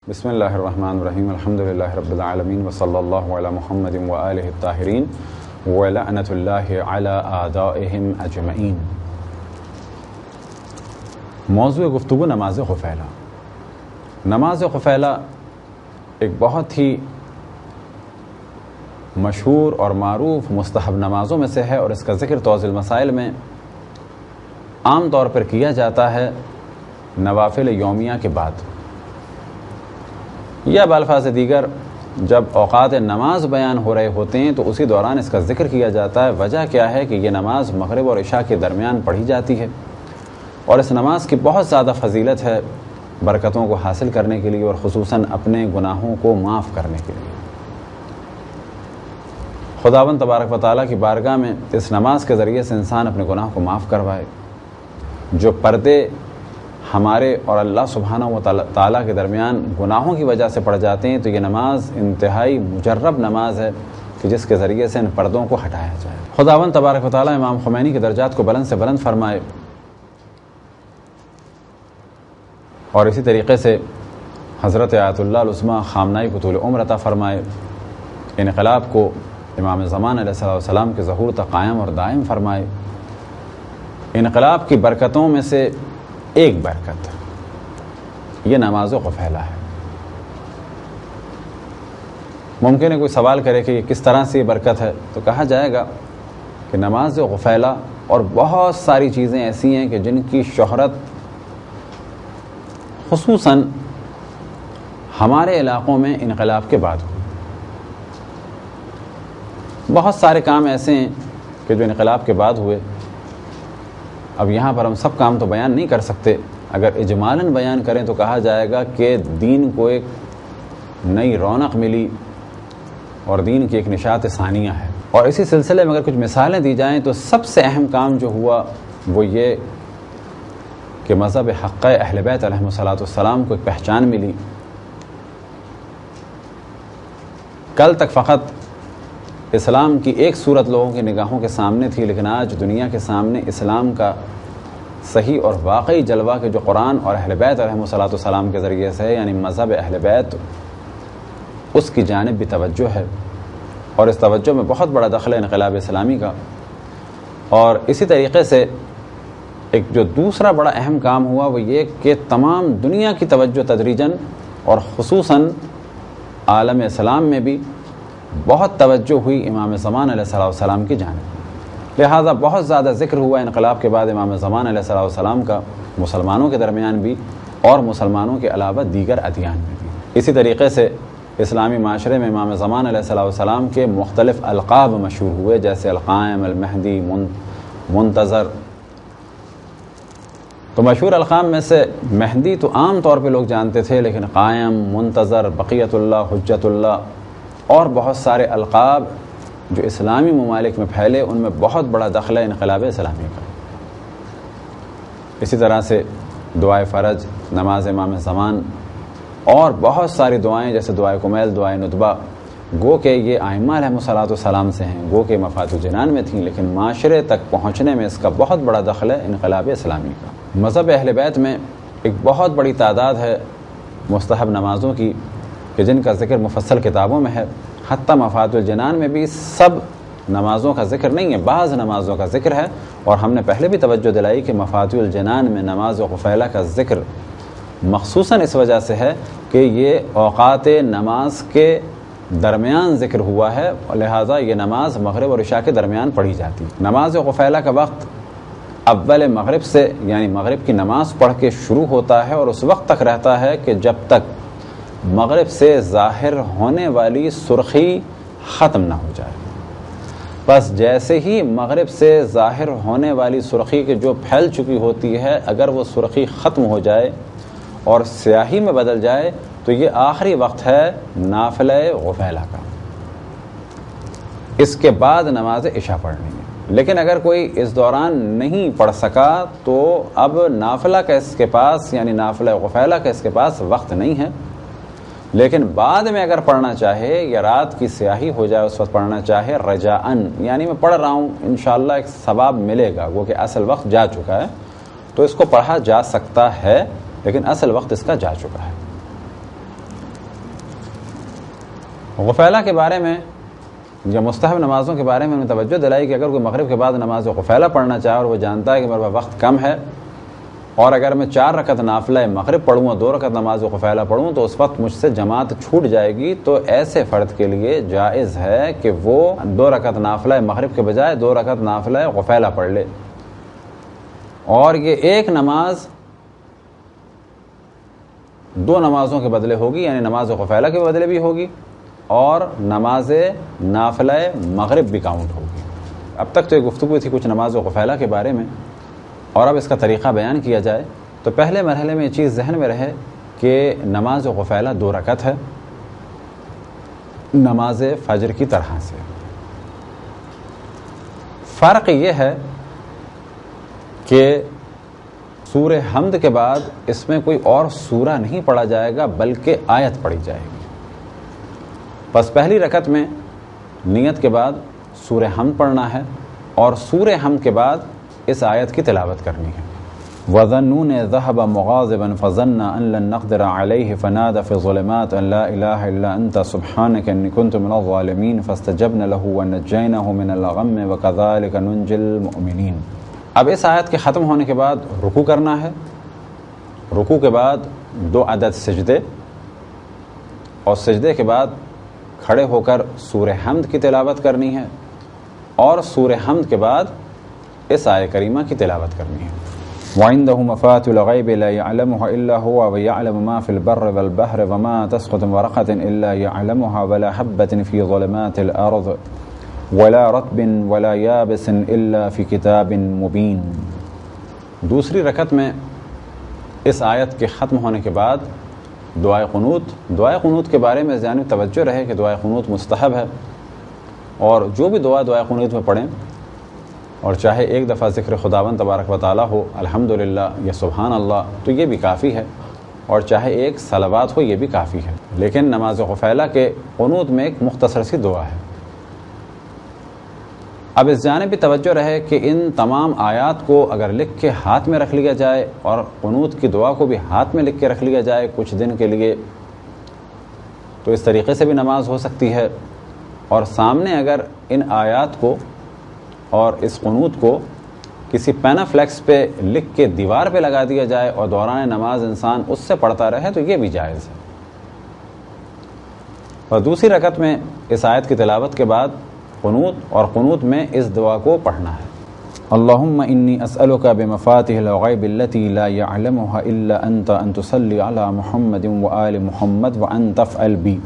بسم اللہ الرحمن الرحیم الحمدللہ رب العالمین وصلی اللہ علی محمد وآلہ الطاہرین ولعنۃ اللہ علی اعدائہم اجمعین۔ موضوع گفتگو نماز خفیلہ۔ نماز خفیلہ ایک بہت ہی مشہور اور معروف مستحب نمازوں میں سے ہے، اور اس کا ذکر توضیح المسائل میں عام طور پر کیا جاتا ہے نوافل یومیہ کے بعد، یا بالفاظ دیگر جب اوقات نماز بیان ہو رہے ہوتے ہیں تو اسی دوران اس کا ذکر کیا جاتا ہے۔ وجہ کیا ہے کہ یہ نماز مغرب اور عشاء کے درمیان پڑھی جاتی ہے، اور اس نماز کی بہت زیادہ فضیلت ہے برکتوں کو حاصل کرنے کے لیے، اور خصوصاً اپنے گناہوں کو معاف کرنے کے لیے۔ خداوند تبارک و تعالیٰ کی بارگاہ میں اس نماز کے ذریعے سے انسان اپنے گناہ کو معاف کروائے۔ جو پردے ہمارے اور اللہ سبحانہ و تعالیٰ کے درمیان گناہوں کی وجہ سے پڑ جاتے ہیں، تو یہ نماز انتہائی مجرب نماز ہے کہ جس کے ذریعے سے ان پردوں کو ہٹایا جائے۔ خداوند تبارک و تعالیٰ امام خمینی کے درجات کو بلند سے بلند فرمائے، اور اسی طریقے سے حضرت آیت اللہ العظمیٰ خامنائی کو طول عمر عطا فرمائے، انقلاب کو امام زمان علیہ السلام کے ظہور تک قائم اور دائم فرمائے۔ انقلاب کی برکتوں میں سے ایک برکت یہ نماز خفیلہ ہے۔ ممکن ہے کوئی سوال کرے کہ یہ کس طرح سے یہ برکت ہے، تو کہا جائے گا کہ نماز خفیلہ اور بہت ساری چیزیں ایسی ہیں کہ جن کی شہرت خصوصاً ہمارے علاقوں میں انقلاب کے بعد ہوئی۔ بہت سارے کام ایسے ہیں کہ جو انقلاب کے بعد ہوئے۔ اب یہاں پر ہم سب کام تو بیان نہیں کر سکتے، اگر اجمالاً بیان کریں تو کہا جائے گا کہ دین کو ایک نئی رونق ملی اور دین کی ایک نشاط ثانیہ ہے۔ اور اسی سلسلے میں اگر کچھ مثالیں دی جائیں تو سب سے اہم کام جو ہوا وہ یہ کہ مذہب حق اہل بیت علیہم السلام کو ایک پہچان ملی۔ کل تک فقط اسلام کی ایک صورت لوگوں کی نگاہوں کے سامنے تھی، لیکن آج دنیا کے سامنے اسلام کا صحیح اور واقعی جلوہ کہ جو قرآن اور اہل بیت علیہم السلام کے ذریعے سے ہے، یعنی مذہب اہل بیت، اس کی جانب بھی توجہ ہے، اور اس توجہ میں بہت بڑا دخل ہے انقلاب اسلامی کا۔ اور اسی طریقے سے ایک جو دوسرا بڑا اہم کام ہوا وہ یہ کہ تمام دنیا کی توجہ تدریجاً اور خصوصاً عالم اسلام میں بھی بہت توجہ ہوئی امام زمان علیہ السلام کی جانب، لہٰذا بہت زیادہ ذکر ہوا انقلاب کے بعد امام زمان علیہ السلام کا، مسلمانوں کے درمیان بھی اور مسلمانوں کے علاوہ دیگر ادیان میں بھی۔ اسی طریقے سے اسلامی معاشرے میں امام زمان علیہ السلام کے مختلف القاب مشہور ہوئے، جیسے القائم، المہدی، منتظر۔ تو مشہور القاب میں سے مہدی تو عام طور پہ لوگ جانتے تھے، لیکن قائم، منتظر، بقیت اللہ، حجت اللہ اور بہت سارے القاب جو اسلامی ممالک میں پھیلے، ان میں بہت بڑا دخل ہے انقلاب اسلامی کا۔ اسی طرح سے دعائے فرج، نماز امام زمان اور بہت ساری دعائیں جیسے دعائے کمیل، دعائے ندبہ، گو کہ یہ ائمہ علیہم السلام سے ہیں، گو کہ مفاتیح الجنان میں تھیں، لیکن معاشرے تک پہنچنے میں اس کا بہت بڑا دخل ہے انقلاب اسلامی کا۔ مذہب اہل بیت میں ایک بہت بڑی تعداد ہے مستحب نمازوں کی کہ جن کا ذکر مفصل کتابوں میں ہے، حتیٰ مفاتیح الجنان میں بھی سب نمازوں کا ذکر نہیں ہے، بعض نمازوں کا ذکر ہے۔ اور ہم نے پہلے بھی توجہ دلائی کہ مفاتیح الجنان میں نماز خفیلہ کا ذکر مخصوصاً اس وجہ سے ہے کہ یہ اوقات نماز کے درمیان ذکر ہوا ہے، لہٰذا یہ نماز مغرب اور عشاء کے درمیان پڑھی جاتی ہے۔ نماز خفیلہ کا وقت اول مغرب سے یعنی مغرب کی نماز پڑھ کے شروع ہوتا ہے اور اس وقت تک رہتا ہے کہ جب تک مغرب سے ظاہر ہونے والی سرخی ختم نہ ہو جائے۔ بس جیسے ہی مغرب سے ظاہر ہونے والی سرخی کے جو پھیل چکی ہوتی ہے، اگر وہ سرخی ختم ہو جائے اور سیاہی میں بدل جائے تو یہ آخری وقت ہے نافلہ خفیلہ کا، اس کے بعد نماز عشاء پڑھنی ہے۔ لیکن اگر کوئی اس دوران نہیں پڑھ سکا تو اب نافلہ کا اس کے پاس یعنی نافلہ خفیلہ کا اس کے پاس وقت نہیں ہے، لیکن بعد میں اگر پڑھنا چاہے یا رات کی سیاہی ہو جائے اس وقت پڑھنا چاہے، رجاءً یعنی میں پڑھ رہا ہوں انشاءاللہ ایک ثواب ملے گا، وہ کہ اصل وقت جا چکا ہے تو اس کو پڑھا جا سکتا ہے، لیکن اصل وقت اس کا جا چکا ہے۔ غفیلہ کے بارے میں یا مستحب نمازوں کے بارے میں انہیں توجہ دلائی کہ اگر کوئی مغرب کے بعد نماز غفیلہ پڑھنا چاہے اور وہ جانتا ہے کہ میرے پاس وقت کم ہے اور اگر میں 4 رکعت نافلہ مغرب پڑھوں اور 2 رکعت نماز غفیلہ پڑھوں تو اس وقت مجھ سے جماعت چھوٹ جائے گی، تو ایسے فرد کے لیے جائز ہے کہ وہ 2 رکعت نافلہ مغرب کے بجائے 2 رکعت نافلہ غفیلہ پڑھ لے، اور یہ ایک نماز 2 نمازوں کے بدلے ہوگی، یعنی نماز غفیلہ کے بدلے بھی ہوگی اور نماز نافلہ مغرب بھی کاؤنٹ ہوگی۔ اب تک تو یہ گفتگو تھی کچھ نماز غفیلہ کے بارے میں، اور اب اس کا طریقہ بیان کیا جائے تو پہلے مرحلے میں یہ چیز ذہن میں رہے کہ نماز غفیلہ 2 رکعت ہے نماز فجر کی طرح سے۔ فرق یہ ہے کہ سورہ حمد کے بعد اس میں کوئی اور سورہ نہیں پڑھا جائے گا بلکہ آیت پڑھی جائے گی۔ بس پہلی رکعت میں نیت کے بعد سورہ حمد پڑھنا ہے اور سورہ حمد کے بعد اس آیت کی تلاوت کرنی ہے۔ وَظَنُّونَ ذَهَبَ مُغَاضِبًا فَظَنَّ أَن لَّن نَّقْدِرَ عَلَيْهِ فَنَادَى فِي الظُّلُمَاتِ أَن لَّا إِلَٰهَ إِلَّا أَنتَ سُبْحَانَكَ إِنِّي كُنتُ مِنَ الظَّالِمِينَ فَاسْتَجَبْنَا لَهُ وَنَجَّيْنَاهُ مِنَ الْغَمِّ وَكَذَٰلِكَ نُنجِي الْمُؤْمِنِينَ۔ اب اس آیت کے ختم ہونے کے بعد رکوع کرنا ہے، رکوع کے بعد 2 عدد سجدے، اور سجدے کے بعد کھڑے ہو کر سورہ حمد کی تلاوت کرنی ہے، اور سورہ حمد کے بعد اس آیت کریمہ کی تلاوت کرنی ہے۔ وَعِندَهُ مَفَاتِحُ الْغَيْبِ لَا يَعْلَمُهَا إِلَّا هُوَ وَيَعْلَمُ مَا فِي الْبَرِّ وَالْبَحْرِ وَمَا تَسْقُطُ مِنْ وَرَقَةٍ إِلَّا يَعْلَمُهَا وَلَا حَبَّةٍ فِي ظُلُمَاتِ الْأَرْضِ وَلَا رَطْبٍ وَلَا يَابِسٍ إِلَّا فِي كِتَابٍ مُبِينٍ۔ دوسری رکعت میں اس آیت کے ختم ہونے کے بعد دعائے قنوت کے بارے میں ذہن میں توجہ رہے کہ دعائے قنوت مستحب ہے، اور جو بھی دعائے قنوت میں پڑھیں، اور چاہے ایک دفعہ ذکر خداوند تبارک و تعالیٰ ہو الحمدللہ یا سبحان اللہ تو یہ بھی کافی ہے، اور چاہے ایک صلوات ہو یہ بھی کافی ہے، لیکن نماز غفیلہ کے قنوت میں ایک مختصر سی دعا ہے۔ اب اس جانب بھی توجہ رہے کہ ان تمام آیات کو اگر لکھ کے ہاتھ میں رکھ لیا جائے اور قنوت کی دعا کو بھی ہاتھ میں لکھ کے رکھ لیا جائے کچھ دن کے لیے تو اس طریقے سے بھی نماز ہو سکتی ہے، اور سامنے اگر ان آیات کو اور اس قنوت کو کسی پینا فلیکس پہ لکھ کے دیوار پہ لگا دیا جائے اور دوران نماز انسان اس سے پڑھتا رہے تو یہ بھی جائز ہے۔ اور دوسری رکعت میں اس آیت کی تلاوت کے بعد قنوت، اور قنوت میں اس دعا کو پڑھنا ہے۔ اللہم انی اسألک بمفاتح الغیب التي لا يعلمها الا انت ان تصلی علی محمد وآل محمد وان تفعل بی،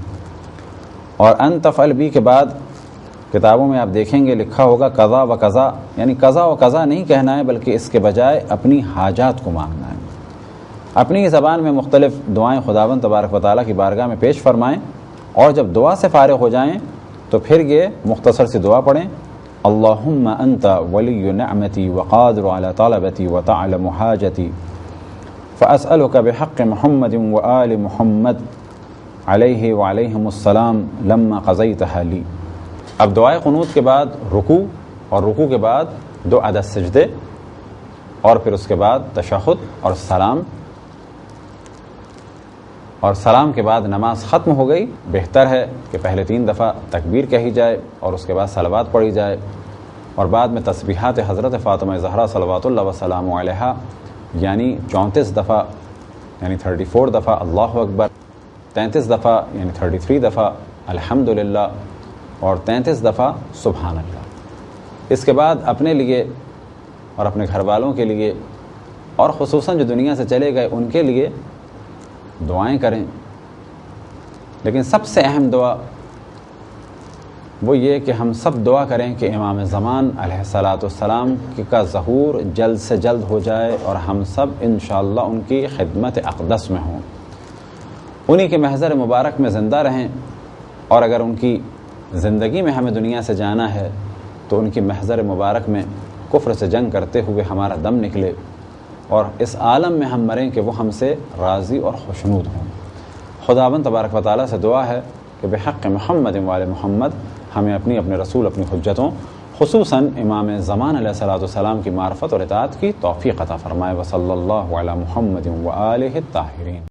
اور ان تفعل بی کے بعد کتابوں میں آپ دیکھیں گے لکھا ہوگا قضا و قضا، یعنی قضا و قضا نہیں کہنا ہے بلکہ اس کے بجائے اپنی حاجات کو مانگنا ہے۔ اپنی زبان میں مختلف دعائیں خداوند تبارک و تعالیٰ کی بارگاہ میں پیش فرمائیں، اور جب دعا سے فارغ ہو جائیں تو پھر یہ مختصر سی دعا پڑھیں، اللہم انت ولی نعمتی وقادر علی طلبتی وتعلم حاجتی فاسألک بحق محمد وآل محمد علیہ وعلیہم السلام لما قضیتها لی۔ اب دعائے قنوت کے بعد رکوع، اور رکوع کے بعد 2 عدد سجدے، اور پھر اس کے بعد تشہد اور سلام، اور سلام کے بعد نماز ختم ہو گئی۔ بہتر ہے کہ پہلے 3 دفعہ تکبیر کہی جائے اور اس کے بعد صلوات پڑھی جائے، اور بعد میں تسبیحات حضرت فاطمہ زہرا صلوات اللہ وسلام علیہا یعنی 34 دفعہ یعنی 34 دفعہ اللہ اکبر، 33 دفعہ یعنی 33 دفعہ الحمدللہ، اور 33 دفعہ سبحان اللہ۔ اس کے بعد اپنے لیے اور اپنے گھر والوں کے لیے، اور خصوصاً جو دنیا سے چلے گئے ان کے لیے دعائیں کریں، لیکن سب سے اہم دعا وہ یہ کہ ہم سب دعا کریں کہ امام زمان علیہ السلام کا ظہور جلد سے جلد ہو جائے اور ہم سب انشاءاللہ ان کی خدمت اقدس میں ہوں، انہی کے محضر مبارک میں زندہ رہیں، اور اگر ان کی زندگی میں ہمیں دنیا سے جانا ہے تو ان کی محضر مبارک میں کفر سے جنگ کرتے ہوئے ہمارا دم نکلے، اور اس عالم میں ہم مریں کہ وہ ہم سے راضی اور خوشنود ہوں۔ خداوند تبارک و تعالیٰ سے دعا ہے کہ بحق محمد وآل محمد ہمیں اپنے رسول، اپنی حجتوں، خصوصاً امام زمان علیہ السلام کی معرفت اور اطاعت کی توفیق عطا فرمائے۔ وصلی اللہ علی محمد وآلہ الطاہرین۔